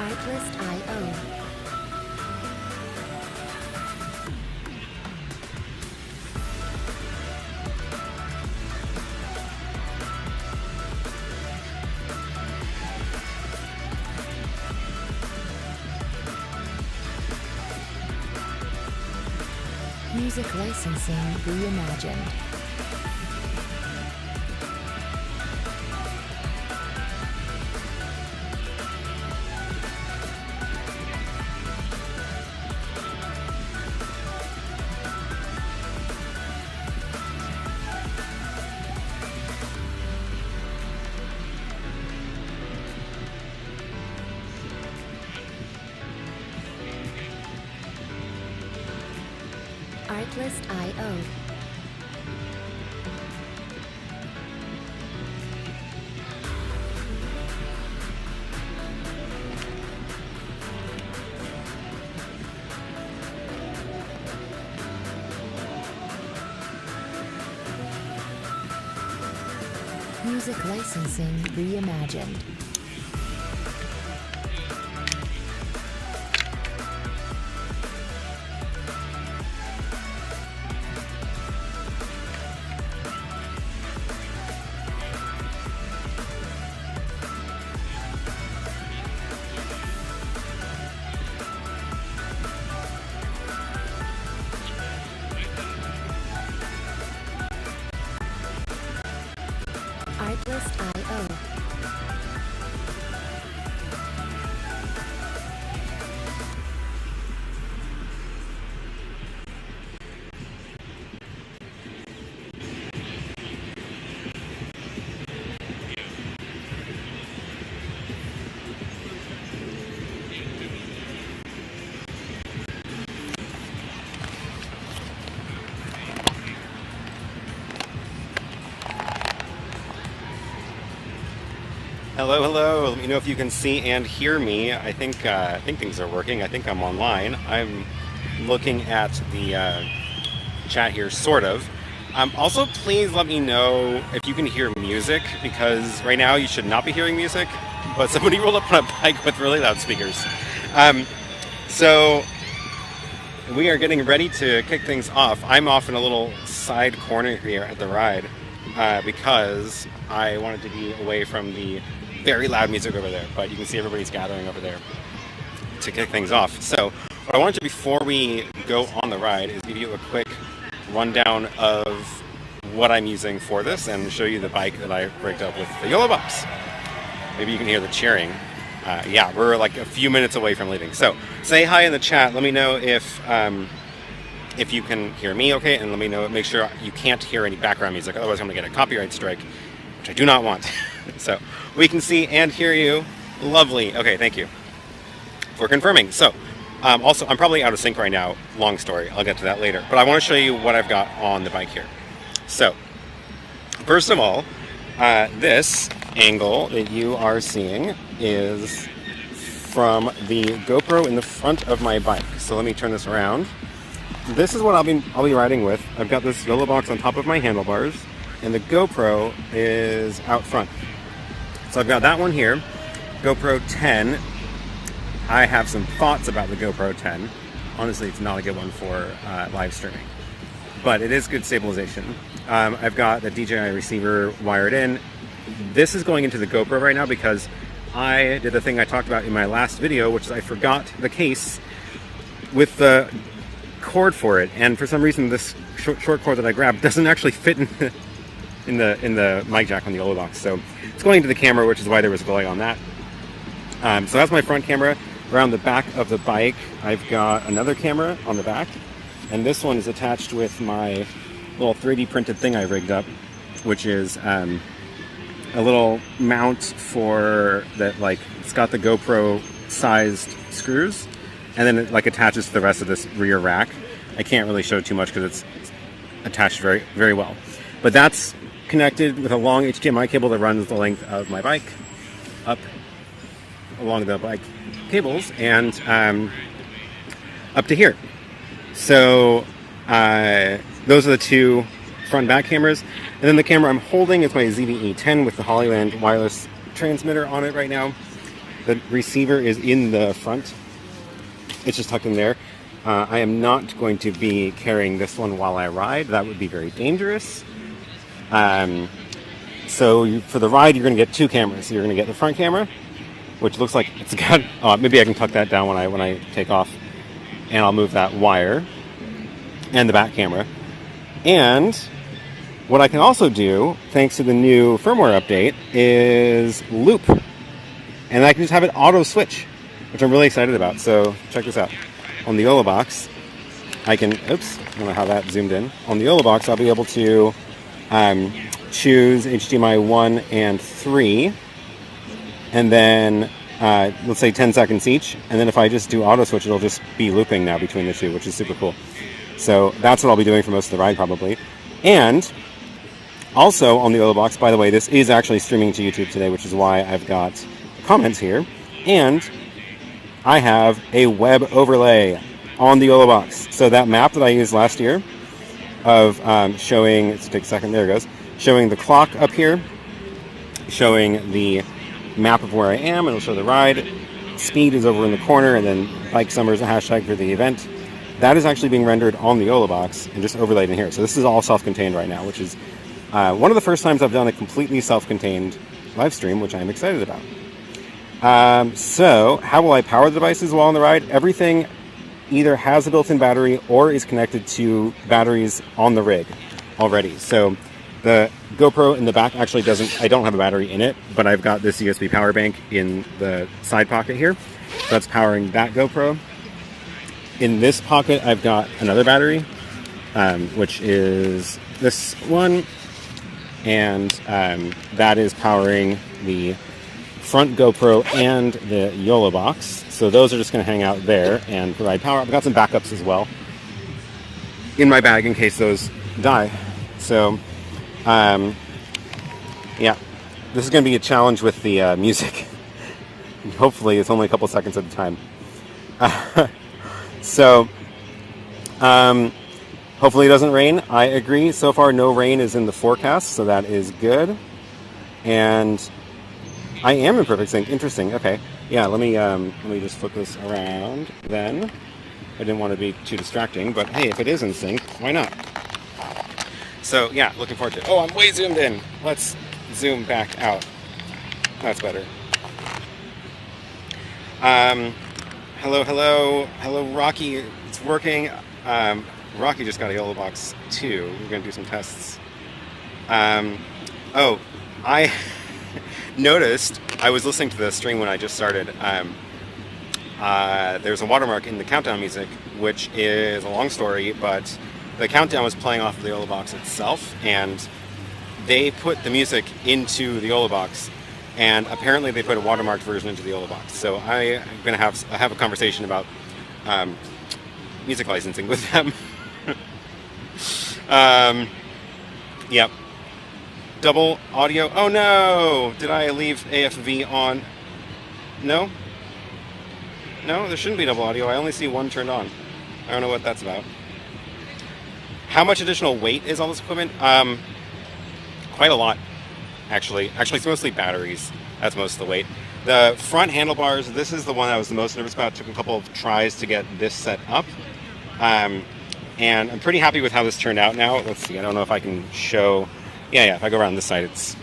Artlist.io. Music licensing reimagined. Artlist.io. Music licensing reimagined. Artlist.io. Hello, hello. Let me know if you can see and hear me. I think things are working. I think I'm online. I'm looking at the chat here, sort of. Also, please let me know if you can hear music, because right now you should not be hearing music, but somebody rolled up on a bike with really loud speakers. So we are getting ready to kick things off. I'm off in a little side corner here at the ride because I wanted to be away from the very loud music over there, but you can see everybody's gathering over there to kick things off. So what I wanted to, before we go on the ride, is give you a quick rundown of what I'm using for this and show you the bike that I rigged up with the YoloBox. Maybe you can hear the cheering. Yeah, we're like a few minutes away from leaving. So say hi in the chat. Let me know if you can hear me okay, and let me know, make sure you can't hear any background music, otherwise I'm gonna get a copyright strike, which I do not want. So we can see and hear you. Lovely. Okay, thank you for confirming. So also, I'm probably out of sync right now. Long story. I'll get to that later. But I want to show you what I've got on the bike here. So first of all, this angle that you are seeing is from the GoPro in the front of my bike. So let me turn this around. This is what I'll be riding with. I've got this YoloBox on top of my handlebars, and the GoPro is out front. So I've got that one here, GoPro 10. I have some thoughts about the GoPro 10. Honestly, it's not a good one for live streaming, but it is good stabilization. I've got the DJI receiver wired in. This is going into the GoPro right now because I did the thing I talked about in my last video, which is I forgot the case with the cord for it, and for some reason this short cord that I grabbed doesn't actually fit in the mic jack on the YoloBox. So it's going into the camera, which is why there was delay on that. So that's my front camera. Around the back of the bike, I've got another camera on the back, and this one is attached with my little 3D printed thing I rigged up, which is a little mount for that, like, it's got the GoPro sized screws, and then it like attaches to the rest of this rear rack. I can't really show too much because it's attached very, very well. But that's connected with a long HDMI cable that runs the length of my bike up along the bike cables and up to here. So those are the two front back cameras. And then the camera I'm holding is my ZV-E10 with the Hollyland wireless transmitter on it right now. The receiver is in the front. It's just tucked in there. I am not going to be carrying this one while I ride. That would be very dangerous. So for the ride, you're going to get two cameras. You're going to get the front camera, which looks like it's got... maybe I can tuck that down when I take off. And I'll move that wire. And the back camera. And what I can also do, thanks to the new firmware update, is loop. And I can just have it auto switch, which I'm really excited about. So check this out. On the YoloBox, I can, oops, I don't know how that zoomed in. On the YoloBox, I'll be able to choose HDMI 1 and 3, and then let's say 10 seconds each. And then if I just do auto switch, it'll just be looping now between the two, which is super cool. So that's what I'll be doing for most of the ride probably. And also on the YoloBox, by the way, this is actually streaming to YouTube today, which is why I've got comments here. And I have a web overlay on the YoloBox. So that map that I used last year of showing, let's take a second, there it goes, showing the clock up here, showing the map of where I am, and it'll show the ride. Speed is over in the corner, and then Bike Summer is a hashtag for the event. That is actually being rendered on the YoloBox and just overlaid in here. So this is all self-contained right now, which is one of the first times I've done a completely self-contained live stream, which I'm excited about. So how will I power the devices while on the ride? Everything either has a built-in battery or is connected to batteries on the rig already. So the GoPro in the back actually doesn't, I don't have a battery in it, but I've got this USB power bank in the side pocket here. So that's powering that GoPro. In this pocket, I've got another battery, which is this one, and that is powering the front GoPro and the YoloBox. So those are just going to hang out there and provide power. I've got some backups as well in my bag in case those die. So, yeah, this is going to be a challenge with the music. Hopefully it's only a couple seconds at a time. So, hopefully it doesn't rain. I agree. So far, no rain is in the forecast, so that is good. And I am in perfect sync. Interesting. Okay. Yeah. Let me just flip this around. Then I didn't want to be too distracting, but hey, if it is in sync, why not? So yeah, looking forward to it. Oh, I'm way zoomed in. Let's zoom back out. That's better. Hello, Rocky. It's working. Rocky just got a YoloBox 2. We're going to do some tests. Oh, I noticed, I was listening to the stream when I just started. There's a watermark in the countdown music, which is a long story, but the countdown was playing off of the YoloBox itself, and they put the music into the YoloBox. And apparently they put a watermarked version into the YoloBox. So I'm going to have a conversation about music licensing with them. Yep. Double audio. Oh no! Did I leave AFV on? No? No, there shouldn't be double audio. I only see one turned on. I don't know what that's about. How much additional weight is on this equipment? Quite a lot. Actually, it's mostly batteries. That's most of the weight. The front handlebars, this is the one I was the most nervous about. It took a couple of tries to get this set up. And I'm pretty happy with how this turned out now. Let's see, I don't know if I can show... Yeah, if I go around this side, it's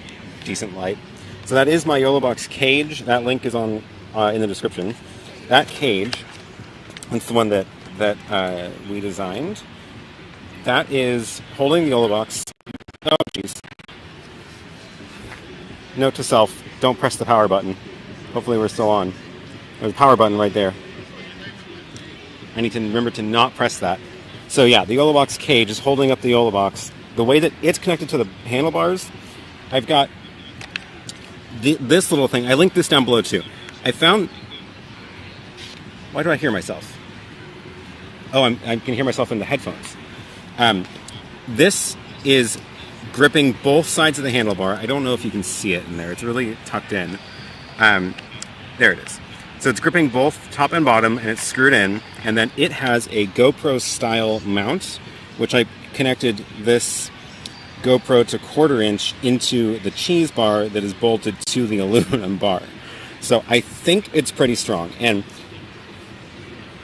decent light. So that is my YoloBox Cage. That link is on in the description. That cage, that's the one that we designed. That is holding the YoloBox. Oh, jeez. Note to self, don't press the power button. Hopefully we're still on. There's a power button right there. I need to remember to not press that. So yeah, the YoloBox Cage is holding up the YoloBox. The way that it's connected to the handlebars, I've got this little thing. I linked this down below too. I found... Why do I hear myself? Oh, I can hear myself in the headphones. This is gripping both sides of the handlebar. I don't know if you can see it in there. It's really tucked in. There it is. So it's gripping both top and bottom, and it's screwed in. And then it has a GoPro style mount, which I connected this GoPro to 1/4 inch into the cheese bar that is bolted to the aluminum bar. So I think it's pretty strong. And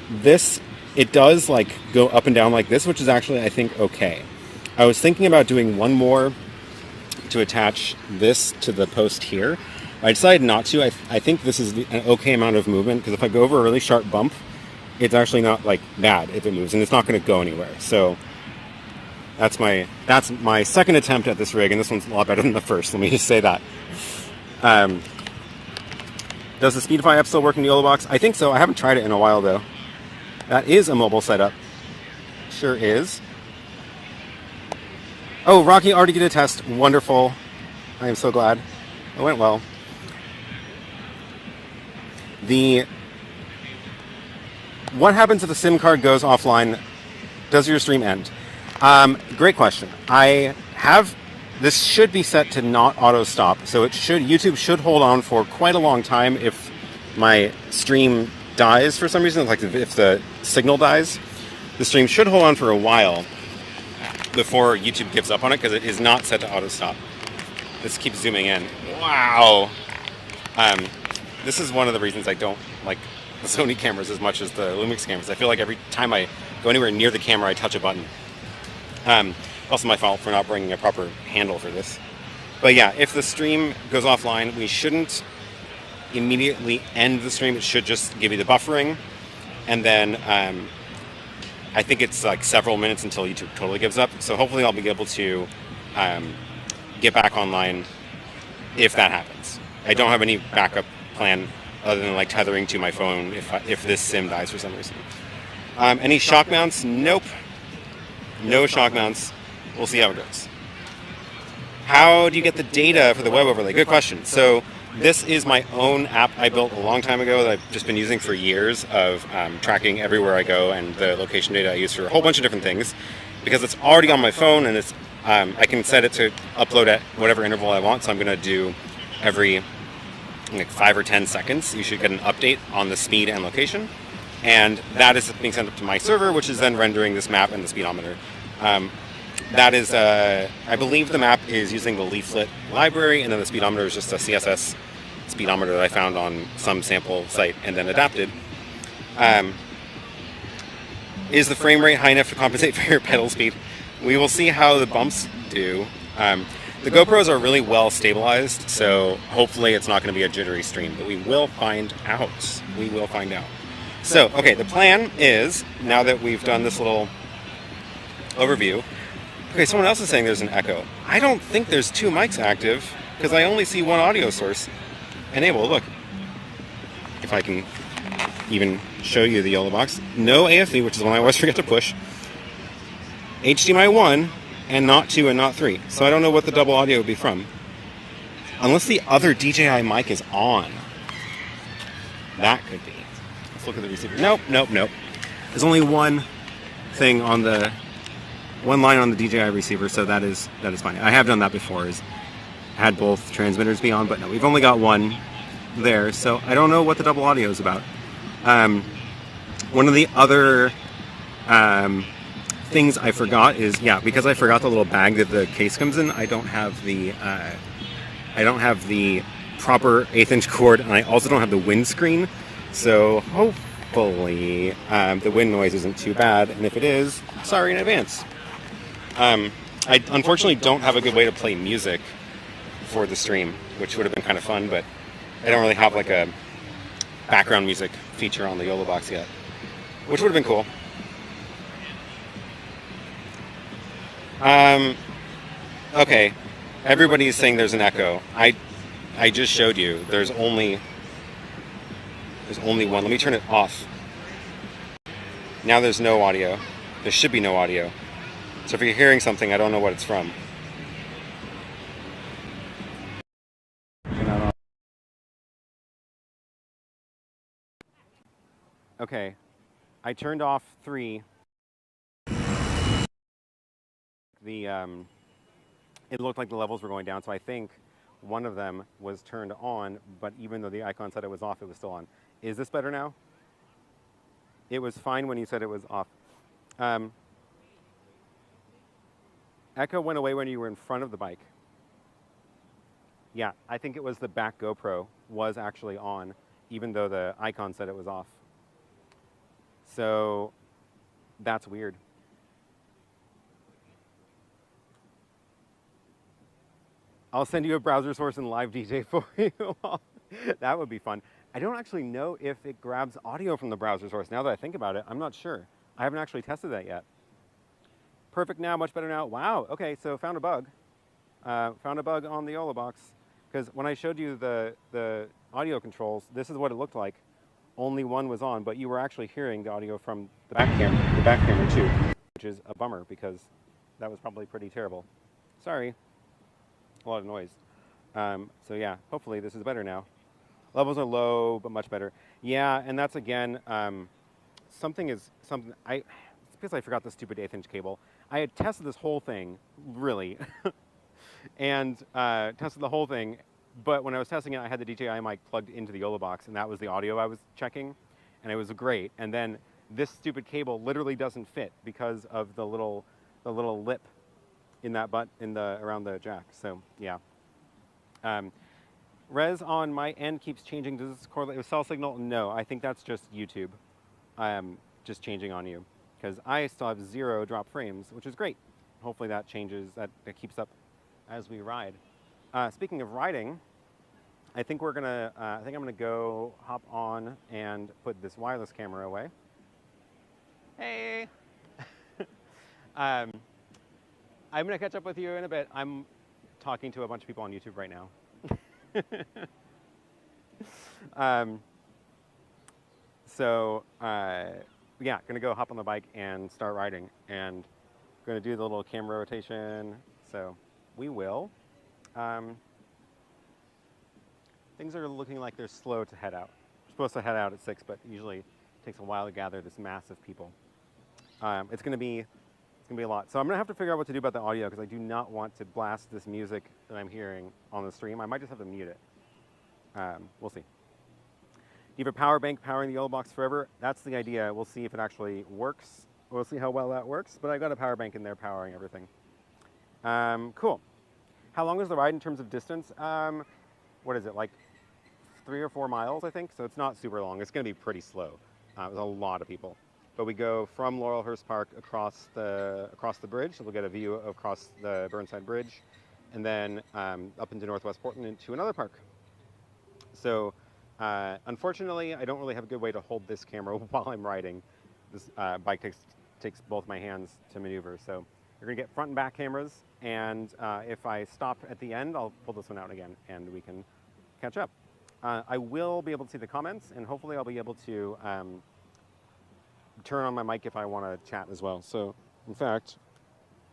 this, it does like go up and down like this, which is actually, I think, okay. I was thinking about doing one more to attach this to the post here. I decided not to. I think this is an okay amount of movement, because if I go over a really sharp bump, it's actually not like bad if it moves, and it's not going to go anywhere. So that's my second attempt at this rig, and this one's a lot better than the first. Let me just say that. Does the Speedify app still work in the YoloBox? I think so. I haven't tried it in a while though. That is a mobile setup. Sure is. Oh, Rocky already did a test. Wonderful. I am so glad. It went well. What happens if the SIM card goes offline? Does your stream end? Great question. This should be set to not auto stop, so YouTube should hold on for quite a long time if my stream dies for some reason, like if the signal dies. The stream should hold on for a while before YouTube gives up on it, because it is not set to auto stop. This keeps zooming in. Wow. This is one of the reasons I don't like the Sony cameras as much as the Lumix cameras. I feel like every time I go anywhere near the camera, I touch a button. Also my fault for not bringing a proper handle for this. But yeah, if the stream goes offline, we shouldn't immediately end the stream. It should just give you the buffering. And then I think it's like several minutes until YouTube totally gives up. So hopefully I'll be able to get back online if that happens. I don't have any backup plan other than like tethering to my phone if this sim dies for some reason. Any shock mounts? Nope. No shock mounts. We'll see how it goes. How do you get the data for the web overlay? Good question. So this is my own app I built a long time ago that I've just been using for years of tracking everywhere I go, and the location data I use for a whole bunch of different things, because it's already on my phone, and it's I can set it to upload at whatever interval I want. So I'm going to do every like 5 or 10 seconds. You should get an update on the speed and location. And that is being sent up to my server, which is then rendering this map and the speedometer. That is, I believe the map is using the leaflet library, and then the speedometer is just a CSS speedometer that I found on some sample site and then adapted. Is the frame rate high enough to compensate for your pedal speed? We will see how the bumps do. The GoPros are really well stabilized, so hopefully it's not going to be a jittery stream, but we will find out. We will find out. So, okay, the plan is, now that we've done this little overview, okay, someone else is saying there's an echo. I don't think there's two mics active, because I only see one audio source enabled. Look, if I can even show you the YoloBox. No AFV, which is one I always forget to push. HDMI 1, and not 2 and not 3. So I don't know what the double audio would be from. Unless the other DJI mic is on. That could be. Let's look at the receiver. Nope, nope, nope. There's only one thing on the one line on the DJI receiver, so that is fine. I have done that before, is had both transmitters be on, but no, we've only got one there, so I don't know what the double audio is about. One of the other things I forgot is, yeah, because I forgot the little bag that the case comes in, I don't have the proper 1/8 inch cord, and I also don't have the windscreen, so hopefully the wind noise isn't too bad, and if it is, sorry in advance. I unfortunately don't have a good way to play music for the stream, which would have been kind of fun, but I don't really have like a background music feature on the YoloBox yet, which would have been cool. Okay, everybody's saying there's an echo. I just showed you. There's only one. Let me turn it off. Now there's no audio. There should be no audio. So if you're hearing something, I don't know what it's from. Okay, I turned off 3. It looked like the levels were going down, so I think one of them was turned on, but even though the icon said it was off, it was still on. Is this better now? It was fine when you said it was off. Echo went away when you were in front of the bike. Yeah, I think it was the back GoPro was actually on, even though the icon said it was off. So that's weird. I'll send you a browser source and live DJ for you. That would be fun. I don't actually know if it grabs audio from the browser source. Now that I think about it, I'm not sure. I haven't actually tested that yet. Perfect now, much better now. Wow, okay, so found a bug. Found a bug on the YoloBox. Because when I showed you the audio controls, this is what it looked like. Only one was on, but you were actually hearing the audio from the back camera too, which is a bummer because that was probably pretty terrible. Sorry, a lot of noise. So yeah, hopefully this is better now. Levels are low, but much better. Yeah, and that's again, it's because I forgot the stupid 1/8 inch cable. I had tested this whole thing, really, and tested the whole thing, but when I was testing it, I had the DJI mic plugged into the YoloBox, and that was the audio I was checking, and it was great. And then this stupid cable literally doesn't fit because of the little lip in that around the jack. So yeah. Res on my end keeps changing. Does this correlate with cell signal? No, I think that's just YouTube just changing on you, because I still have 0 drop frames, which is great. Hopefully that changes, that keeps up as we ride. Speaking of riding, I think I'm gonna go hop on and put this wireless camera away. Hey. I'm gonna catch up with you in a bit. I'm talking to a bunch of people on YouTube right now. Yeah, gonna go hop on the bike and start riding, and gonna do the little camera rotation. So we will. Things are looking like they're slow to head out. We're supposed to head out at 6, but usually it takes a while to gather this mass of people. It's gonna be a lot. So I'm gonna have to figure out what to do about the audio, because I do not want to blast this music that I'm hearing on the stream. I might just have to mute it. We'll see. You have a power bank powering the YoloBox forever. That's the idea. We'll see if it actually works. We'll see how well that works. But I've got a power bank in there powering everything. Cool. How long is the ride in terms of distance? What is it, like 3 or 4 miles, I think? So it's not super long. It's going to be pretty slow. There's a lot of people. But we go from Laurelhurst Park across the bridge. So we'll get a view across the Burnside Bridge, and then up into Northwest Portland into another park. So unfortunately, I don't really have a good way to hold this camera while I'm riding. This bike takes both my hands to maneuver. So you're gonna get front and back cameras, and if I stop at the end, I'll pull this one out again, and we can catch up. I will be able to see the comments, and hopefully I'll be able to turn on my mic if I want to chat as well. So, in fact,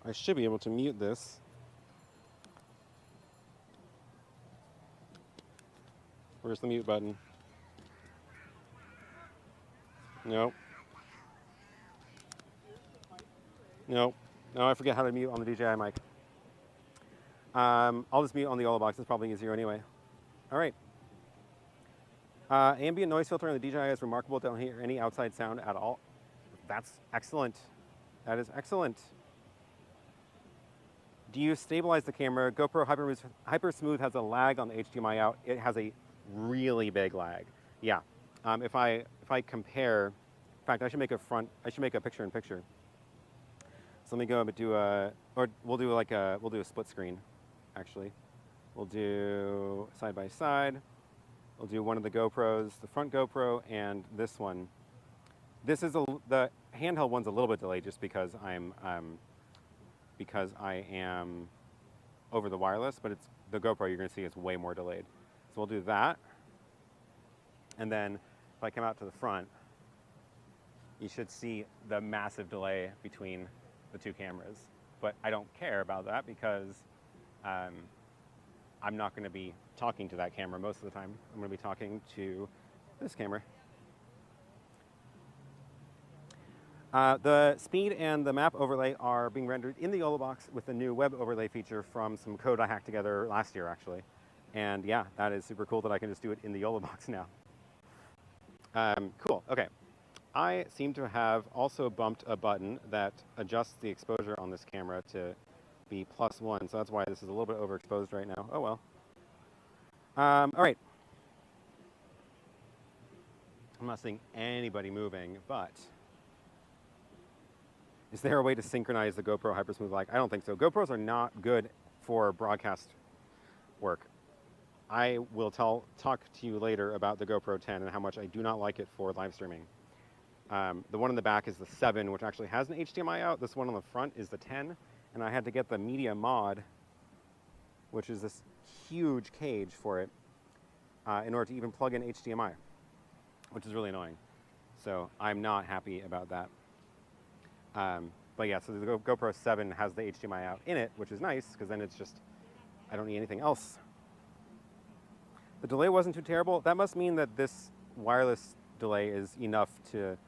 I should be able to mute this. Where's the mute button? Nope. Nope. No, I forget how to mute on the DJI mic. I'll just mute on the YoloBox. It's probably easier anyway. All right. Ambient noise filter on the DJI is remarkable. Don't hear any outside sound at all. That's excellent. That is excellent. Do you stabilize the camera? GoPro Hyper Smooth has a lag on the HDMI out. It has a really big lag. Yeah. If I compare, in fact, I should make a picture-in-picture. So let me go and we'll do a split screen, actually. We'll do side by side. We'll do one of the GoPros, the front GoPro, and this one. This is the handheld one's a little bit delayed just because I am over the wireless, but it's the GoPro you're going to see is way more delayed. So we'll do that, and then if I come out to the front, you should see the massive delay between the two cameras. But I don't care about that because I'm not going to be talking to that camera most of the time. I'm going to be talking to this camera. The speed and the map overlay are being rendered in the YoloBox with the new web overlay feature from some code I hacked together last year, actually. And yeah, that is super cool that I can just do it in the YoloBox now. Cool, okay. I seem to have also bumped a button that adjusts the exposure on this camera to be +1, so that's why this is a little bit overexposed right now. Oh well. All right. I'm not seeing anybody moving, but is there a way to synchronize the GoPro Hypersmooth Like? I don't think so. GoPros are not good for broadcast work. I will talk to you later about the GoPro 10 and how much I do not like it for live streaming. The one in the back is the 7, which actually has an HDMI out. This one on the front is the 10, and I had to get the Media Mod, which is this huge cage for it, in order to even plug in HDMI, which is really annoying. So I'm not happy about that. But yeah, so the GoPro 7 has the HDMI out in it, which is nice, because then it's just, I don't need anything else. The delay wasn't too terrible. That must mean that this wireless delay is enough to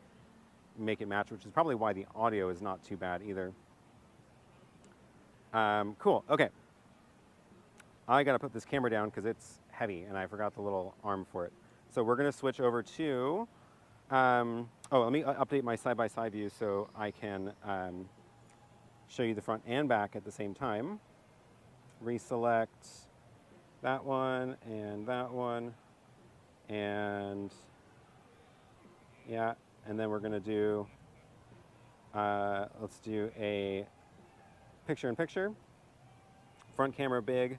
make it match, which is probably why the audio is not too bad either. Cool, okay. I gotta put this camera down because it's heavy and I forgot the little arm for it. So we're gonna switch over to, let me update my side-by-side view so I can show you the front and back at the same time. Reselect that one, and yeah, and then we're gonna do, let's do a picture-in-picture. Front camera big,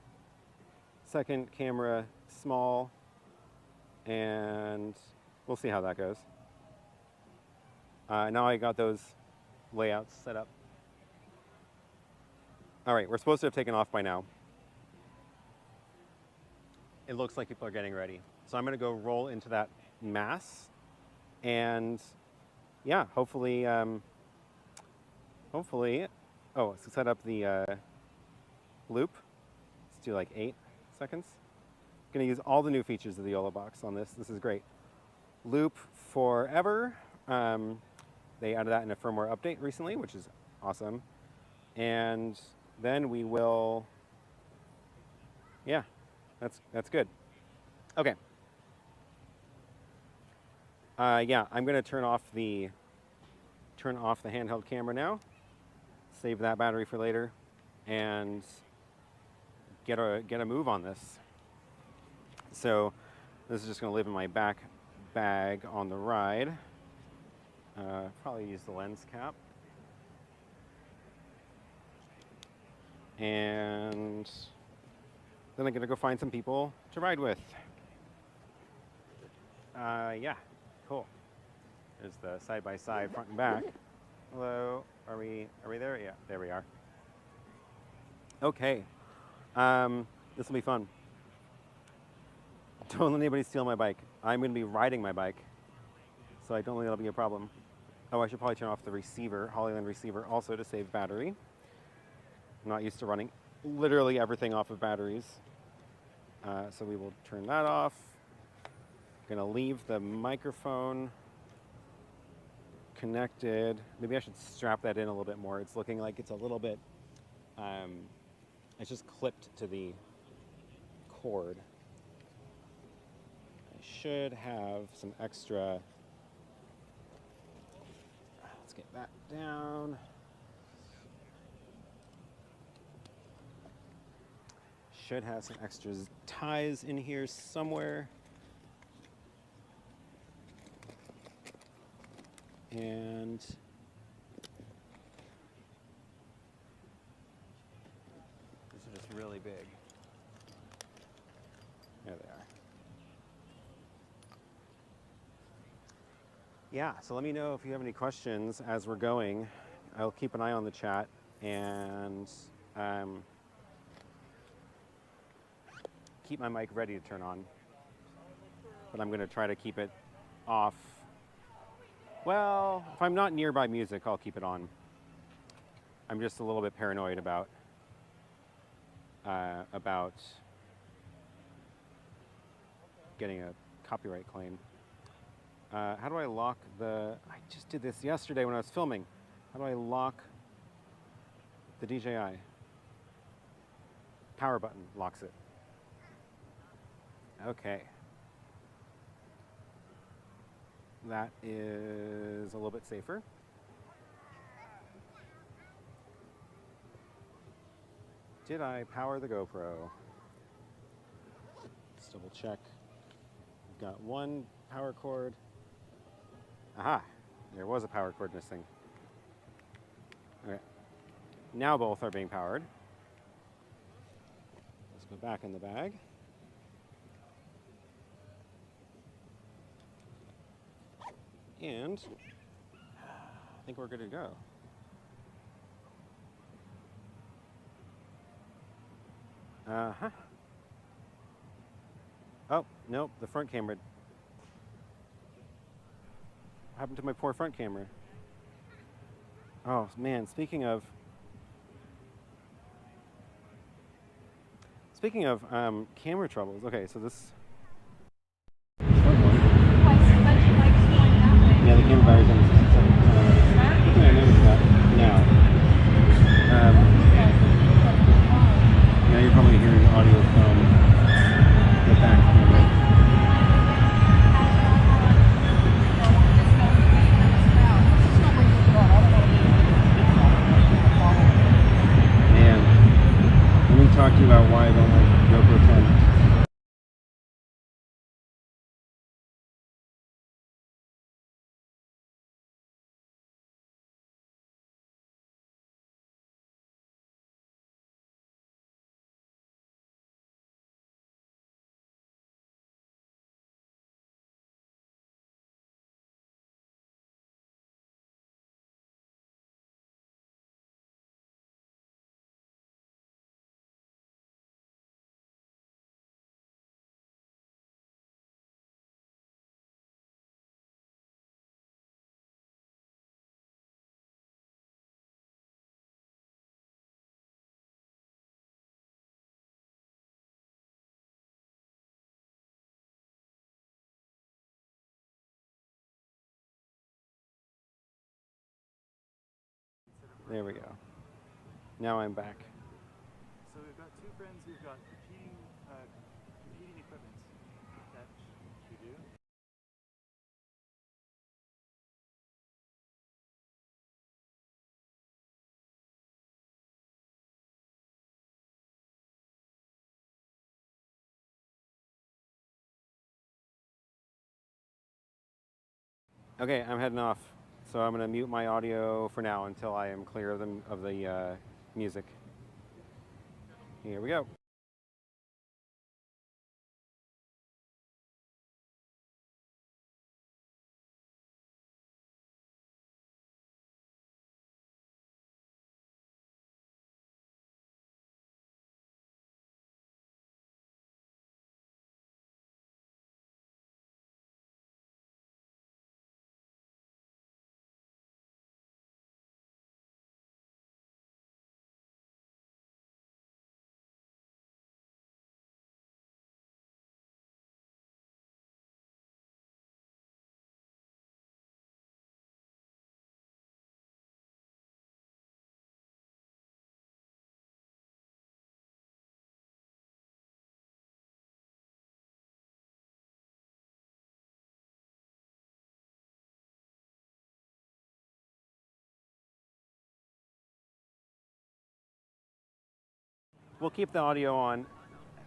second camera small, and we'll see how that goes. Now I got those layouts set up. All right, we're supposed to have taken off by now. It looks like people are getting ready. So I'm gonna go roll into that mass, and yeah, hopefully, oh, so set up the loop. Let's do like 8 seconds. Gonna use all the new features of the YoloBox on this. This is great. Loop forever. They added that in a firmware update recently, which is awesome. And then we will, yeah, that's good. Okay. Yeah, I'm gonna turn off the handheld camera now. Save that battery for later, and get a move on this. So this is just gonna live in my back bag on the ride. Probably use the lens cap. And then I'm gonna go find some people to ride with. Yeah, cool. There's the side-by-side front and back. Hello, are we there? Yeah, there we are. Okay, this will be fun. Don't let anybody steal my bike. I'm gonna be riding my bike, so I don't think that'll be a problem. Oh, I should probably turn off the receiver, Hollyland receiver, also to save battery. I'm not used to running literally everything off of batteries. So we will turn that off. Gonna leave the microphone connected. Maybe I should strap that in a little bit more. It's looking like it's a little bit, it's just clipped to the cord. I should have some extra, let's get that down. Should have some extra ties in here somewhere. And these are just really big. There they are. Yeah, so let me know if you have any questions as we're going. I'll keep an eye on the chat, and keep my mic ready to turn on. But I'm going to try to keep it off. Well, if I'm not nearby music, I'll keep it on. I'm just a little bit paranoid about getting a copyright claim. How do I lock the... I just did this yesterday when I was filming. How do I lock the DJI? Power button locks it. Okay. That is a little bit safer. Did I power the GoPro? Let's double check. We've got one power cord. Aha! There was a power cord missing. Okay. Now both are being powered. Let's go back in the bag. And I think we're good to go. Uh-huh. Oh, nope, the front camera. What happened to my poor front camera? Oh, man, speaking of camera troubles. Okay, so this... Yeah, the camera battery's on the 67. I think I noticed that now. Now you're probably hearing audio from the back camera. Man, let me talk to you about why I don't like GoPro 10. There we go. Now I'm back. So we've got two friends who've got competing equipment that you do. Okay, I'm heading off. So I'm going to mute my audio for now until I am clear of the music. Here we go. We'll keep the audio on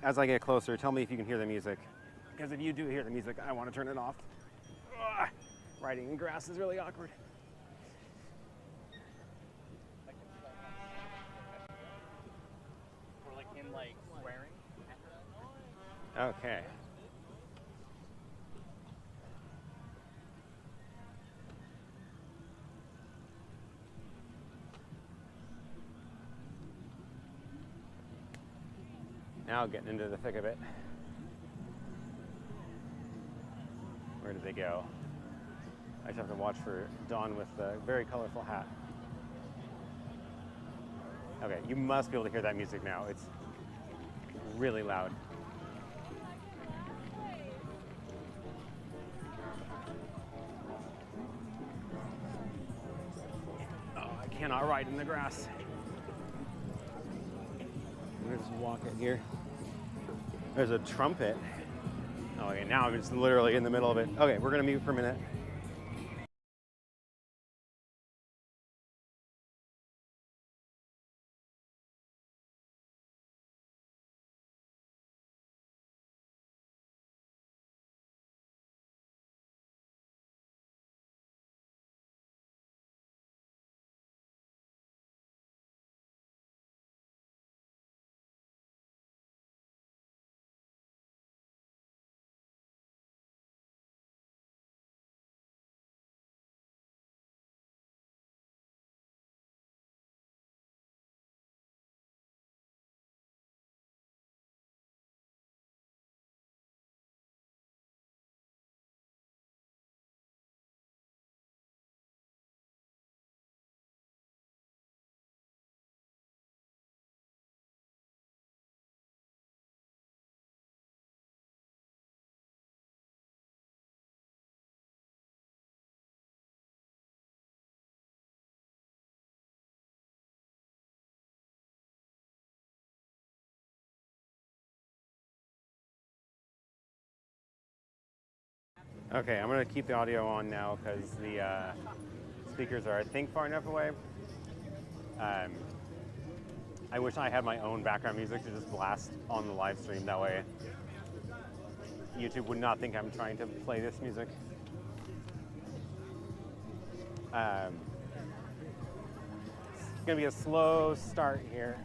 as I get closer. Tell me if you can hear the music. Because if you do hear the music, I want to turn it off. Ugh. Riding in grass is really awkward. Or like him like swearing. Okay. Now getting into the thick of it. Where did they go? I just have to watch for Dawn with the very colorful hat. Okay, you must be able to hear that music now. It's really loud. Oh, I cannot ride in the grass. I'm gonna just walk it here. There's a trumpet. Oh, okay, now I'm just literally in the middle of it. Okay, we're gonna mute for a minute. Okay, I'm gonna keep the audio on now because the speakers are, I think, far enough away. I wish I had my own background music to just blast on the live stream. That way, YouTube would not think I'm trying to play this music. It's gonna be a slow start here.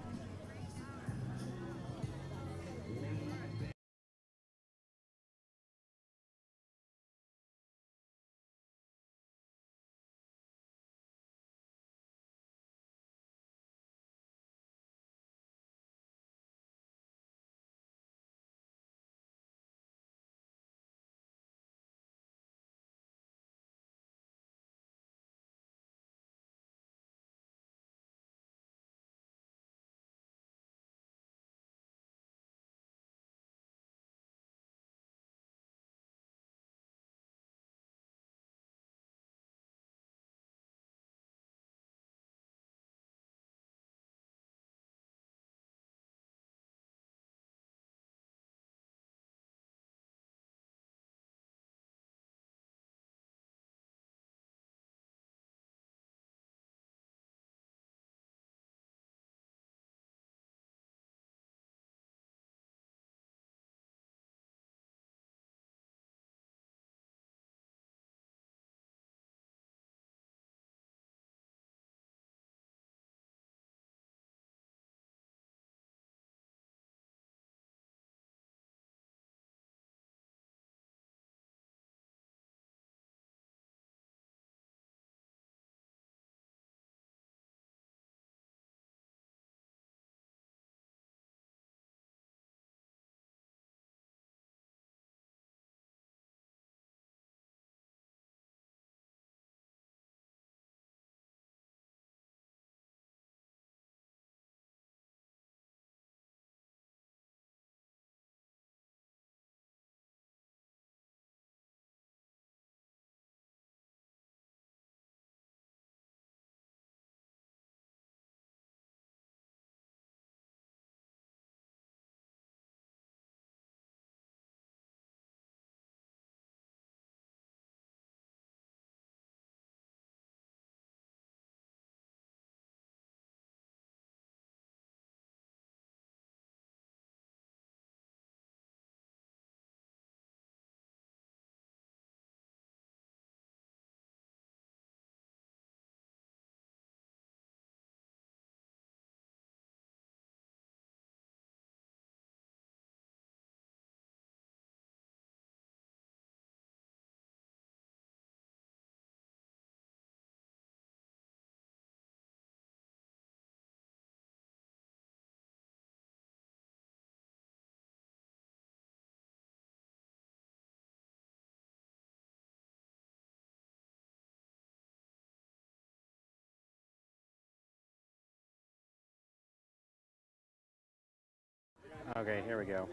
Okay, here we go.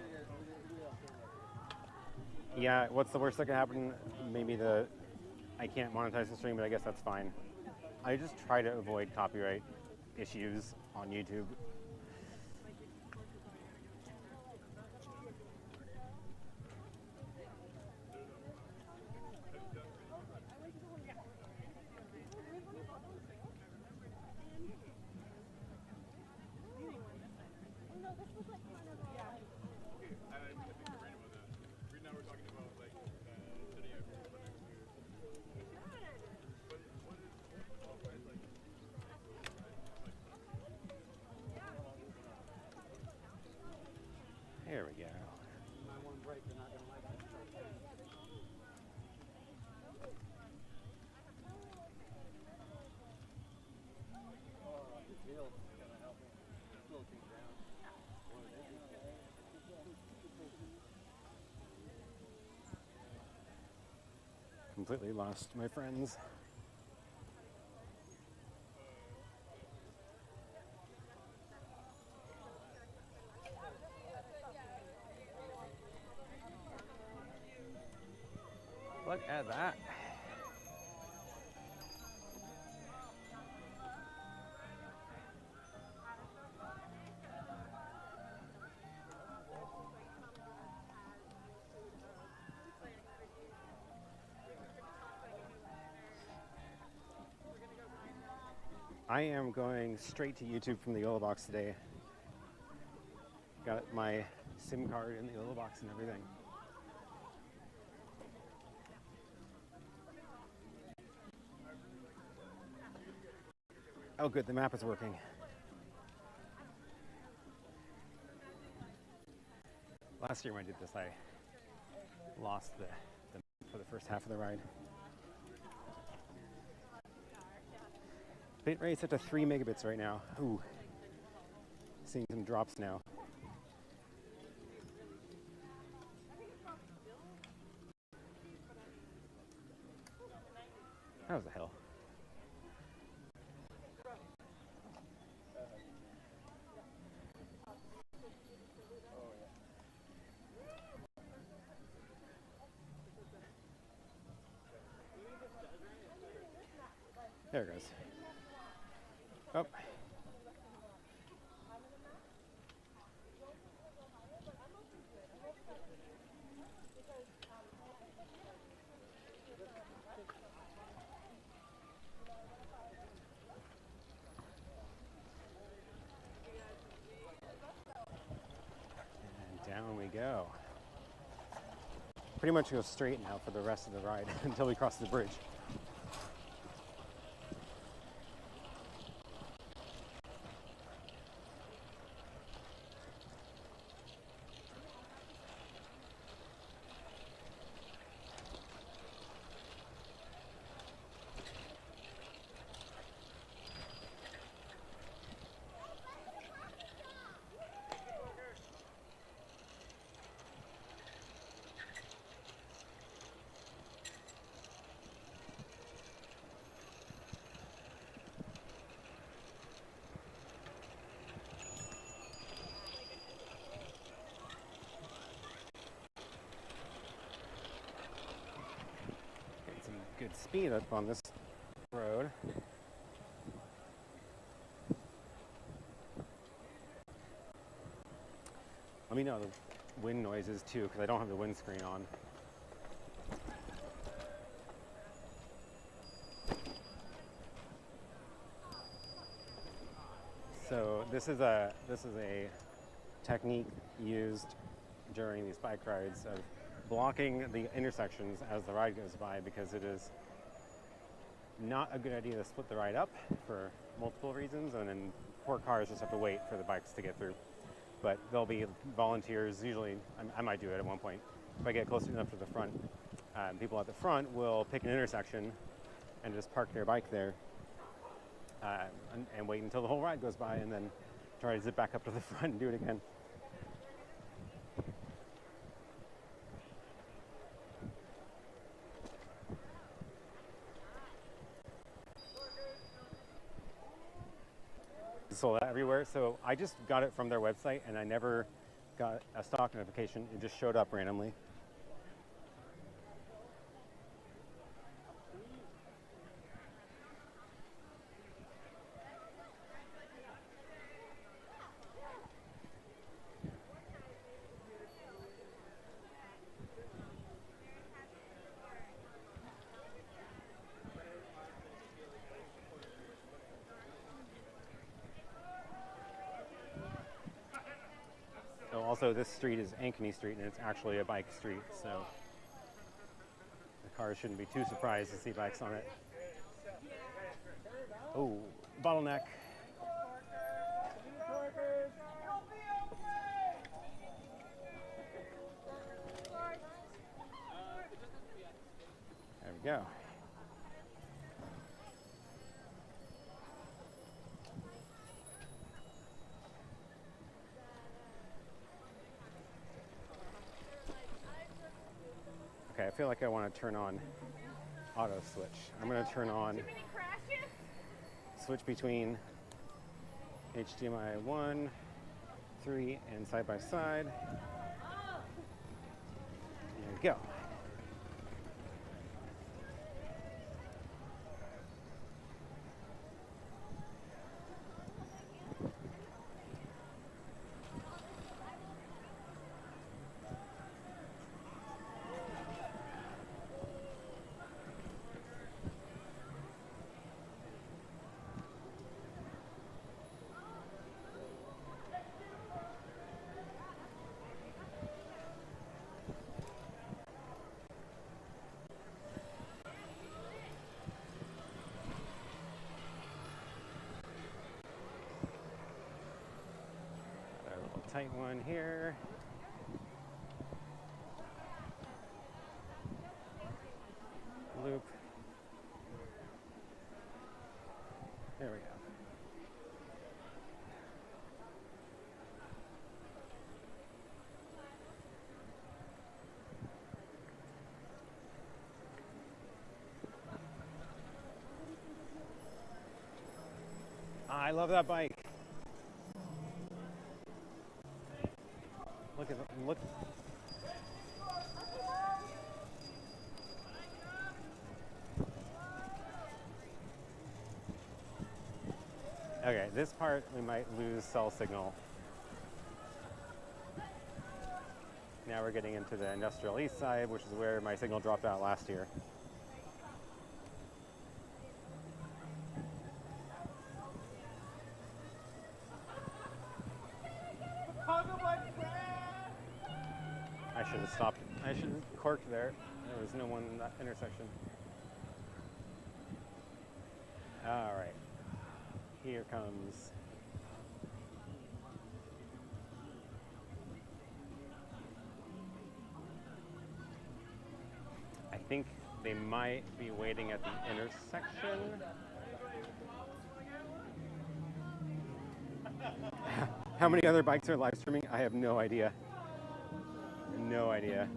Yeah, what's the worst that can happen? Maybe I can't monetize the stream, but I guess that's fine. I just try to avoid copyright issues on YouTube. There we go. Completely lost my friends. Look at that. I am going straight to YouTube from the YoloBox today. Got my SIM card in the YoloBox and everything. Oh good, the map is working. Last year when I did this, I lost the map for the first half of the ride. Bit rate's up to 3 megabits right now. Ooh, seeing some drops now. That was a hill. There it goes. Oh. And down we go. Pretty much go straight now for the rest of the ride until we cross the bridge. Good speed up on this road. Let me know the wind noises too, because I don't have the windscreen on. So this is a technique used during these bike rides of blocking the intersections as the ride goes by, because it is not a good idea to split the ride up for multiple reasons, and then poor cars just have to wait for the bikes to get through. But there'll be volunteers, usually I might do it at one point, if I get close enough to the front. People at the front will pick an intersection and just park their bike there and wait until the whole ride goes by, and then try to zip back up to the front and do it again. Sold out everywhere, so I just got it from their website and I never got a stock notification. It just showed up randomly. Also, this street is Ankeny Street, and it's actually a bike street, so the cars shouldn't be too surprised to see bikes on it. Oh, bottleneck. There we go. Okay, I feel like I want to turn on auto switch. I'm going to turn on switch between HDMI 1, 3, and side by side. There we go. light one here. Loop. There we go. I love that bike. Look at the, look. Okay, this part we might lose cell signal. Now we're getting into the industrial east side, which is where my signal dropped out last year. I should have stopped. I should have corked there. There was no one in that intersection. All right. Here comes. I think they might be waiting at the intersection. How many other bikes are live streaming? I have no idea. No idea.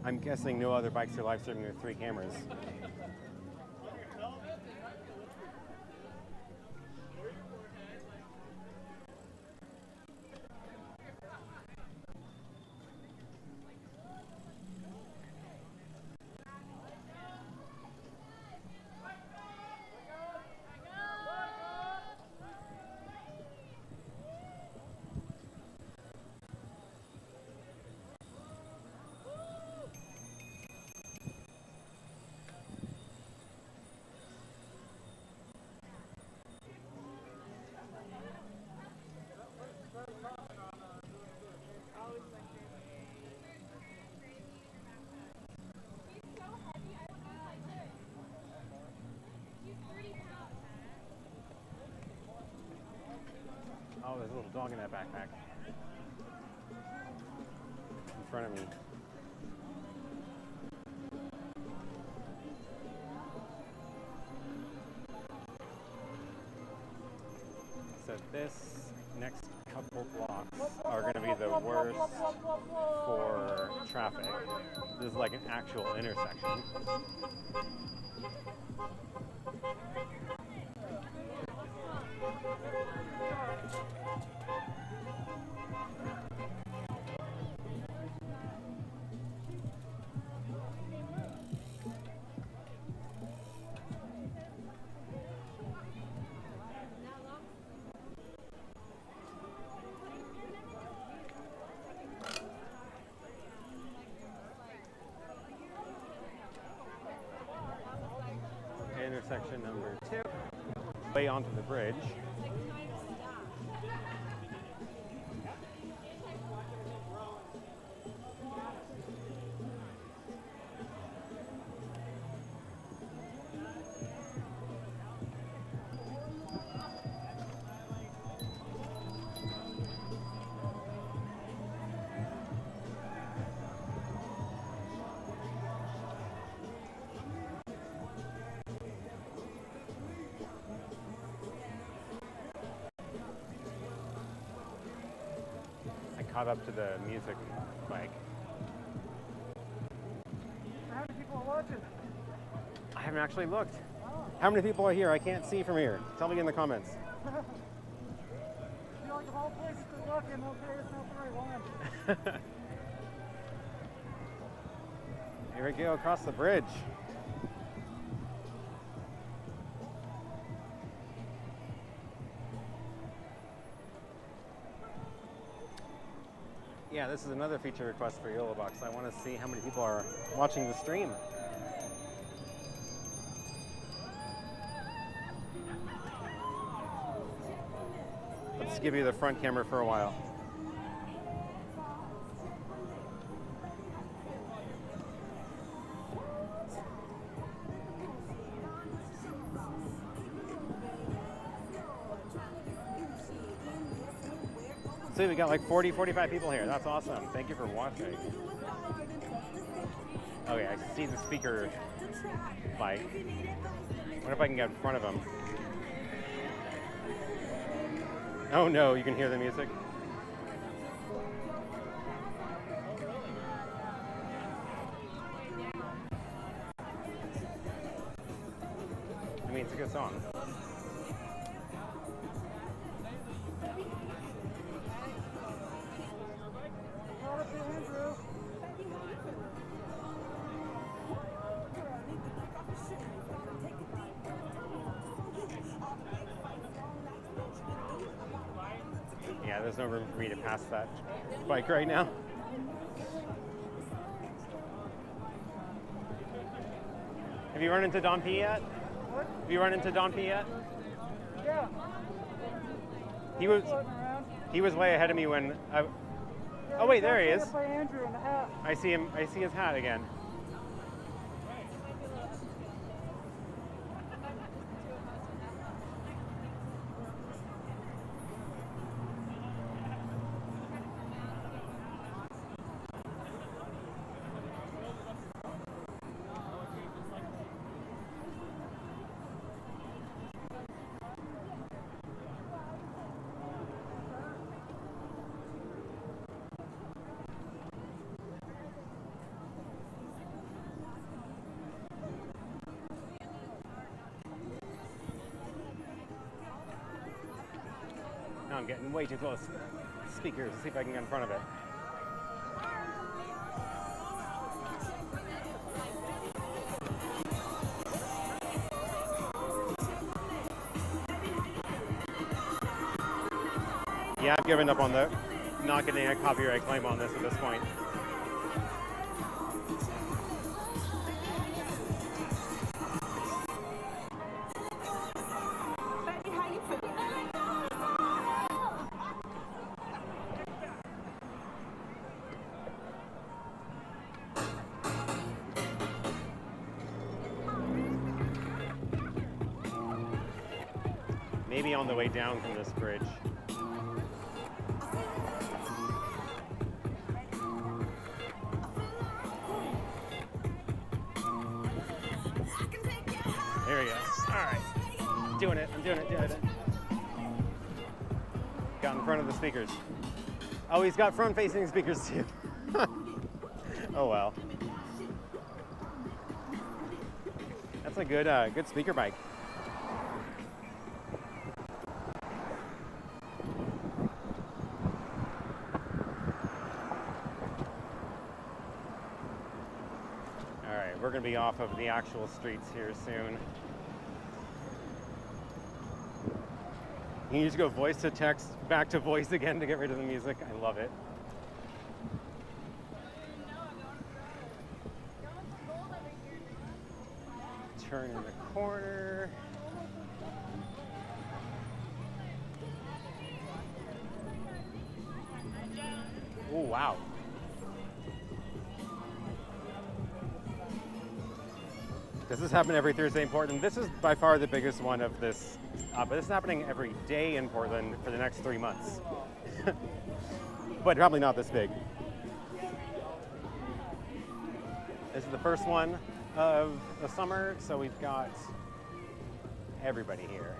I'm guessing no other bikes are live streaming with 3 cameras. Oh, there's a little dog in that backpack. In front of me. So this next couple blocks are going to be the worst for traffic. This is like an actual intersection. Intersection number 2, way onto the bridge. Caught up to the music mic. How many people are watching? I haven't actually looked. How many people are here? I can't see from here. Tell me in the comments. You know, like of all places to look in, okay, it's not the right one. Here we go across the bridge. Yeah, this is another feature request for YoloBox. I want to see how many people are watching the stream. Let's give you the front camera for a while. So sweet. We got like 40, 45 people here. That's awesome. Thank you for watching. Okay, I see the speaker bike. What if I can get in front of him? Oh no, you can hear the music. I mean, it's a good song. Yeah, there's no room for me to pass that bike right now. Have you run into Don P yet? What? Have you run into Don P yet? Yeah. He was way ahead of me when I... Oh wait, there he is. By Andrew in the hat. I see him. I see his hat again. Now I'm getting way too close to the speakers. Let's see if I can get in front of it. Yeah, I've given up on not getting a copyright claim on this at this point. Maybe on the way down from this bridge. There we go. All right. I'm doing it. Got in front of the speakers. Oh, he's got front-facing speakers too. Oh well. That's a good speaker bike. We're going to be off of the actual streets here soon. You just go voice to text, back to voice again to get rid of the music. I love it. Turn in the corner. Oh, wow. This is happening every Thursday in Portland. This is by far the biggest one of this, but this is happening every day in Portland for the next 3 months. But probably not this big. This is the first one of the summer, so we've got everybody here.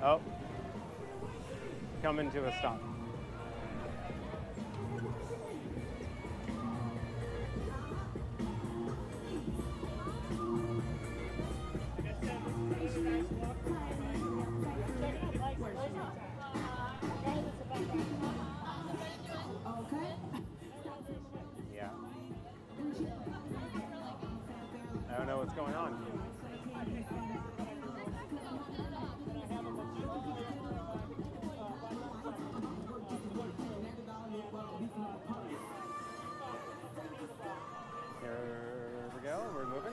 Oh. Coming to a stop. Yeah. I don't know what's going on. Here we go, we're moving.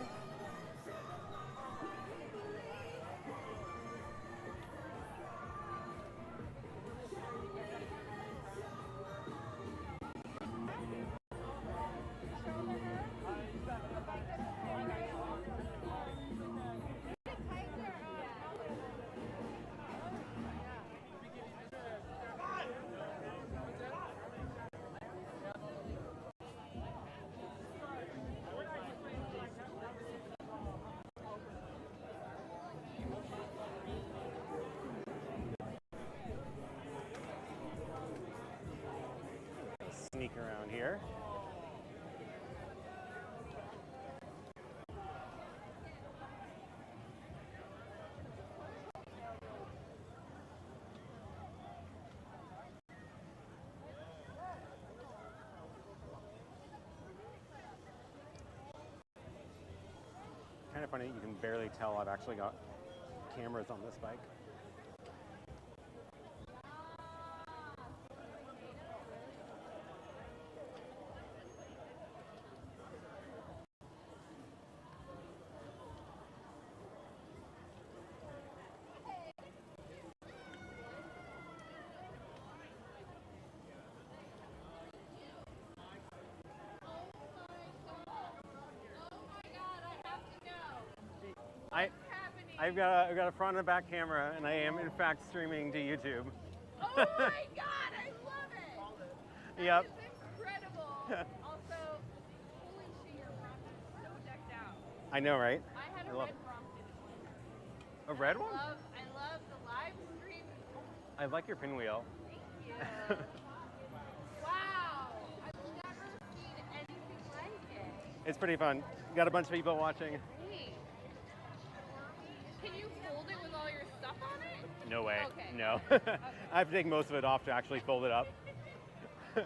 of funny, you can barely tell I've actually got cameras on this bike. I've got a front and a back camera, and I am in fact streaming to YouTube. Oh my god, I love it! Yep. That is incredible. Also, holy shit, your Brompton is so decked out. I know, right? I had a love red it. Brompton. A red one? I love the live stream. I like your pinwheel. Thank you. Wow, I've never seen anything like it. It's pretty fun. Got a bunch of people watching. Great. Can you fold it with all your stuff on it? No way. Okay. No. I have to take most of it off to actually fold it up. Say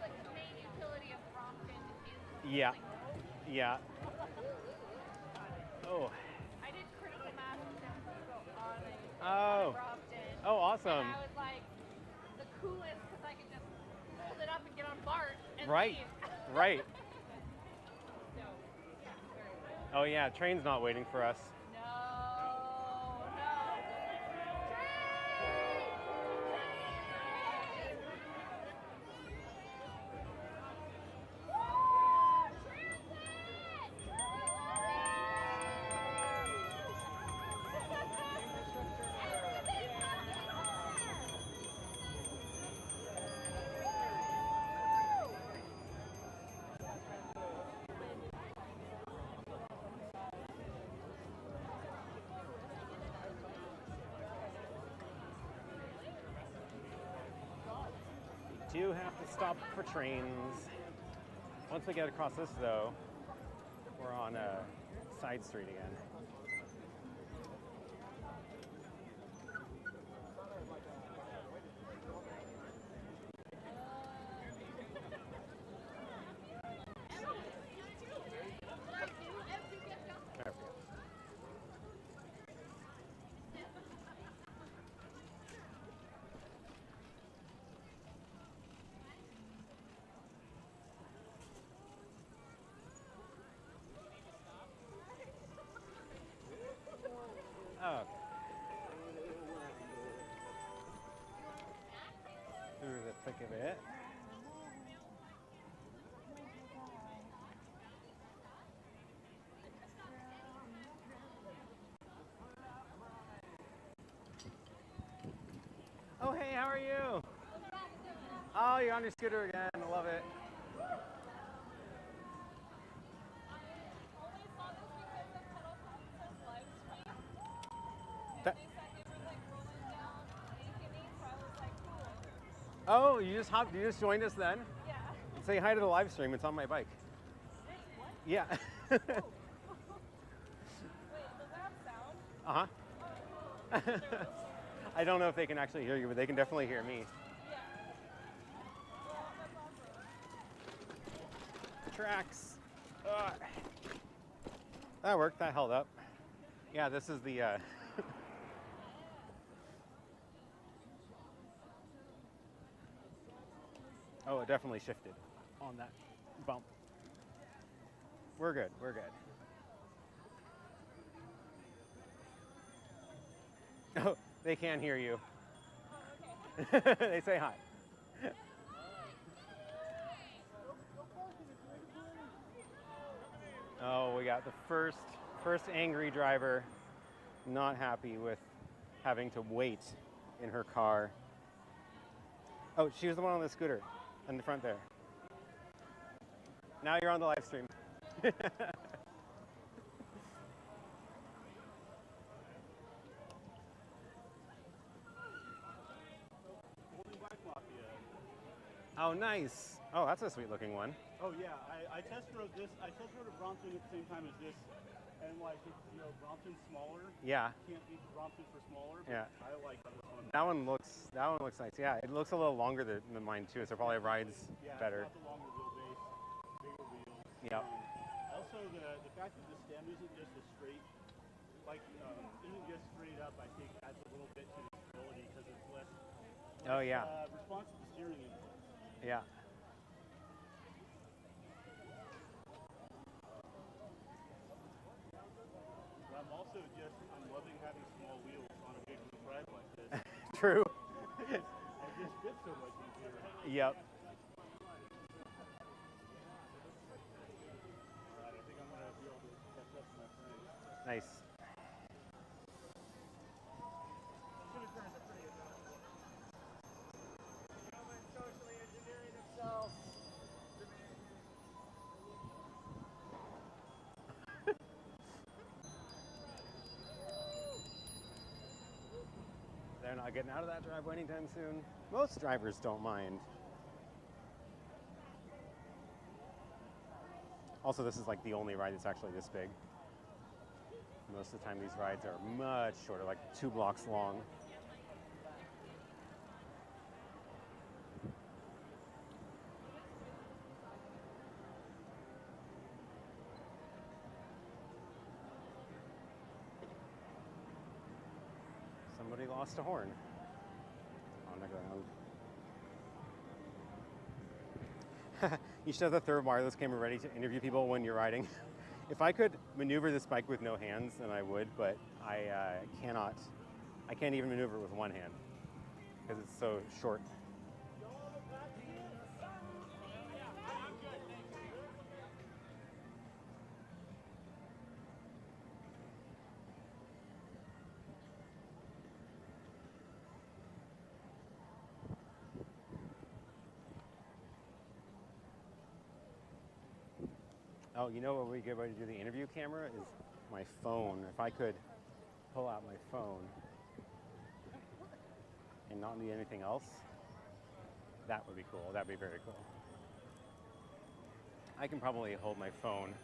like the main utility of Brompton is Yeah. folding it. Yeah. Oh. I did critical mass in San Francisco on Oh. Brompton. Oh, awesome. And I was like the coolest because I could just fold it up and get on BART and Right. leave. Right. So, yeah, very cool. Oh yeah, train's not waiting for us. No, no. Do have to stop for trains. Once we get across this though, we're on a side street again. There we go. Oh. Through the thick of it. Oh, hey, how are you? Oh, you're on your scooter again. I love it. That- Oh, you just joined us then? Yeah. Say hi to the live stream. It's on my bike. What? Yeah. Wait, does that have sound? Uh-huh. I don't know if they can actually hear you, but they can definitely hear me. Yeah. Well, that's awesome. Tracks. Ugh. That worked. That held up. Yeah, this is the Oh, it definitely shifted on that bump. We're good. We're good. Oh, they can hear you. Oh, okay. They say hi. Oh, we got the first angry driver, not happy with having to wait in her car. Oh, she was the one on the scooter in the front there. Now you're on the live stream. Oh, nice. Oh, that's a sweet looking one. Oh yeah, I test rode this. I test rode a Brompton at the same time as this, and like Brompton's smaller. Yeah. Can't beat the Brompton for smaller. But Yeah. I like this one. That one looks nice. Yeah, it looks a little longer than mine too, so it probably rides Yeah, better. It's got the longer wheelbase, bigger wheels. Yep. I also also the fact that the stem isn't just a straight, isn't just straight up, I think adds a little bit to the stability because it's less Oh yeah. responsive to steering input. Yeah. But I'm loving having small wheels on a big roof ride like this. True. It just fits so much easier. Yep. Alright, I think I'm going to be able to catch up to my friends. Nice. Socially engineering themselves. They're not getting out of that driveway anytime soon. Most drivers don't mind. Also, this is like the only ride that's actually this big. Most of the time these rides are much shorter, like 2 blocks long. Somebody lost a horn on the ground. You should have the third wireless camera ready to interview people when you're riding. If I could maneuver this bike with no hands, then I would, but I cannot. I can't even maneuver it with one hand because it's so short. Oh, you know what we get ready to do the interview camera is my phone. If I could pull out my phone and not need anything else, that would be cool. That'd be very cool. I can probably hold my phone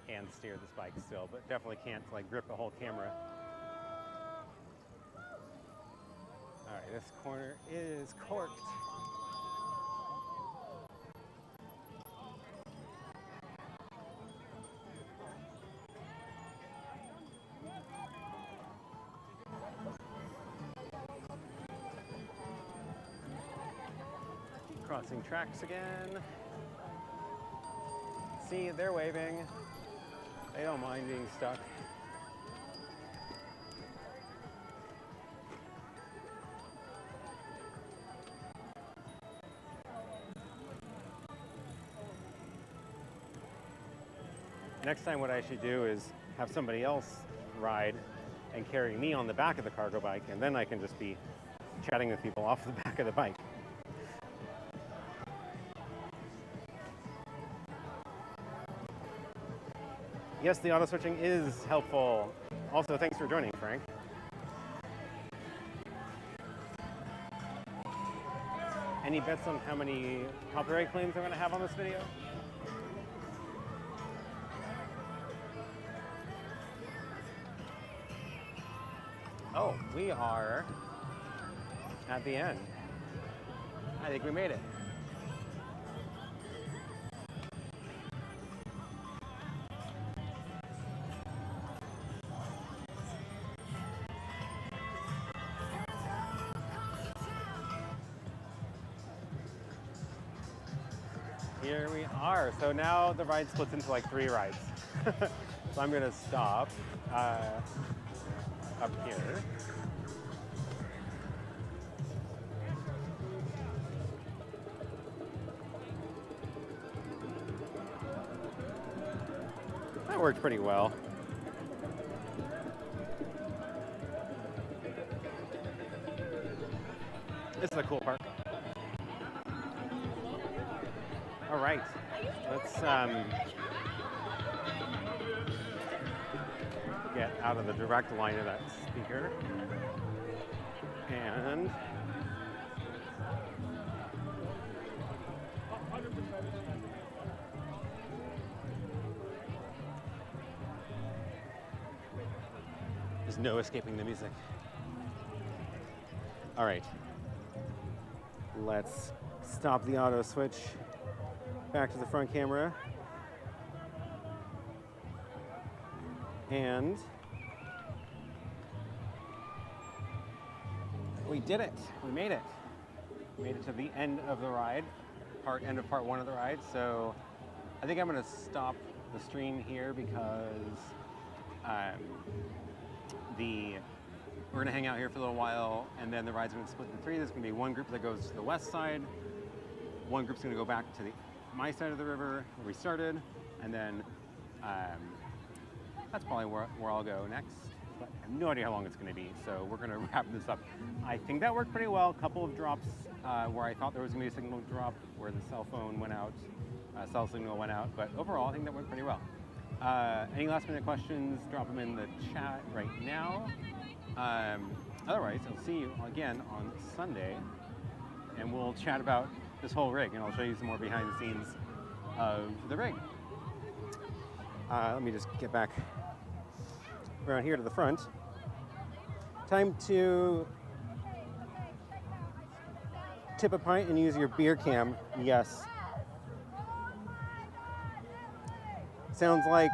and steer this bike still, but definitely can't like grip the whole camera. All right, this corner is corked. Crossing tracks again. See, they're waving. They don't mind being stuck. Next time what I should do is have somebody else ride and carry me on the back of the cargo bike, and then I can just be chatting with people off the back of the bike. Yes, the auto switching is helpful. Also, thanks for joining, Frank. Any bets on how many copyright claims I'm going to have on this video? Oh, we are at the end. I think we made it. Here we are. So now the ride splits into like 3 rides. So I'm gonna stop up here. That worked pretty well. This is a cool park. All right, let's get out of the direct line of that speaker. And there's no escaping the music. All right, let's stop the auto switch. Back to the front camera. And we did it. We made it. We made it to the end of the ride, end of part one of the ride. So I think I'm going to stop the stream here because we're going to hang out here for a little while, and then the ride's going to split into three. There's going to be one group that goes to the west side, one group's going to go back to my side of the river where we started, and then that's probably where I'll go next. But I have no idea how long it's going to be, so we're going to wrap this up. I think that worked pretty well. A couple of drops where I thought there was going to be a signal drop where the cell phone went out, cell signal went out, but overall I think that went pretty well. Any last minute questions, drop them in the chat right now. Otherwise, I'll see you again on Sunday, and we'll chat about this whole rig, and I'll show you some more behind the scenes of the rig. Let me just get back around here to the front. Time to tip a pint and use your beer cam. Yes. Sounds like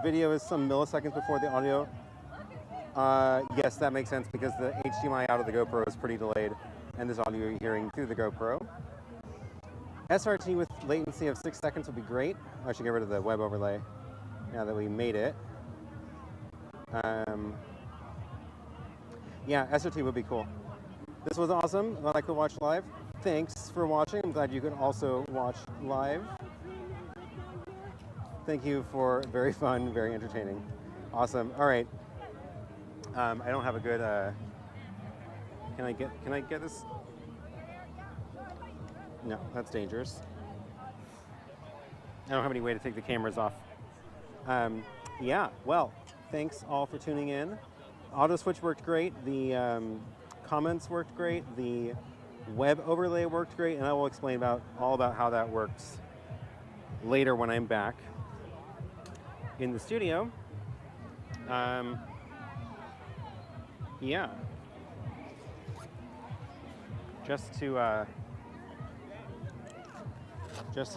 video is some milliseconds before the audio. Yes, that makes sense because the HDMI out of the GoPro is pretty delayed, and this audio you're hearing through the GoPro. SRT with latency of 6 seconds would be great. I should get rid of the web overlay now that we made it. Yeah, SRT would be cool. This was awesome. Glad I could watch live. Thanks for watching. I'm glad you could also watch live. Thank you for very fun, very entertaining. Awesome. All right. I don't have a good. Can I get this? No, that's dangerous. I don't have any way to take the cameras off. Yeah. Well, thanks all for tuning in. Auto switch worked great. The comments worked great. The web overlay worked great, and I will explain all about how that works later when I'm back in the studio. Yeah. Just to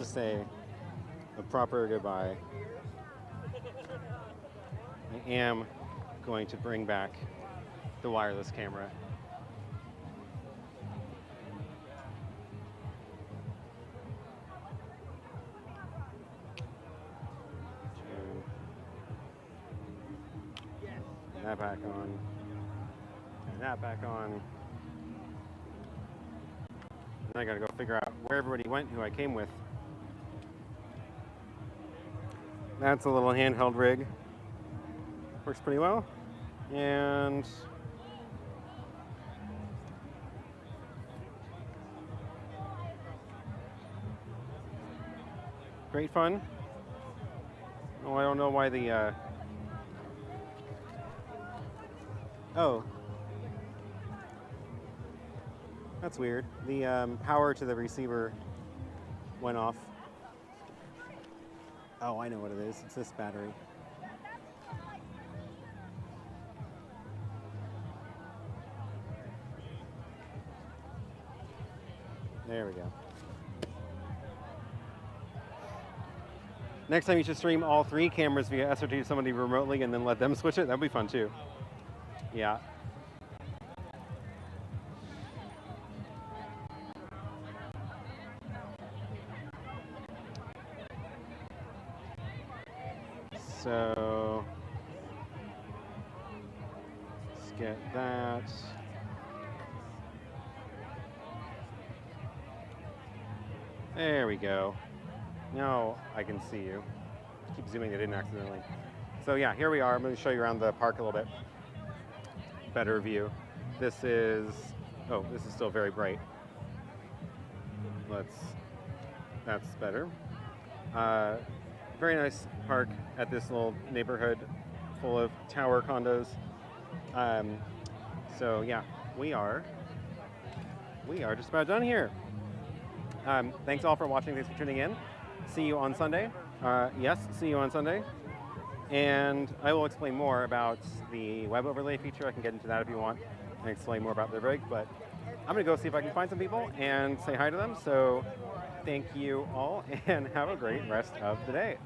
say a proper goodbye, I am going to bring back the wireless camera. Turn that back on. Turn that back on. And I gotta go figure out where everybody went who I came with. That's a little handheld rig. Works pretty well. And great fun. Oh, I don't know why the oh, that's weird. The power to the receiver went off. Oh, I know what it is. It's this battery. There we go. Next time you should stream all three cameras via SRT to somebody remotely and then let them switch it. That'd be fun too. Yeah. So let's get that. There we go. Now I can see you. Keep zooming it in accidentally. So yeah, here we are. I'm going to show you around the park a little bit. Better view. This is still very bright. That's better. Very nice park at this little neighborhood full of tower condos. So yeah, we are just about done here. Thanks all for watching. Thanks for tuning in. See you on Sunday. Yes, see you on Sunday. And I will explain more about the web overlay feature. I can get into that if you want and explain more about the rig. But I'm going to go see if I can find some people and say hi to them. So thank you all and have a great rest of the day.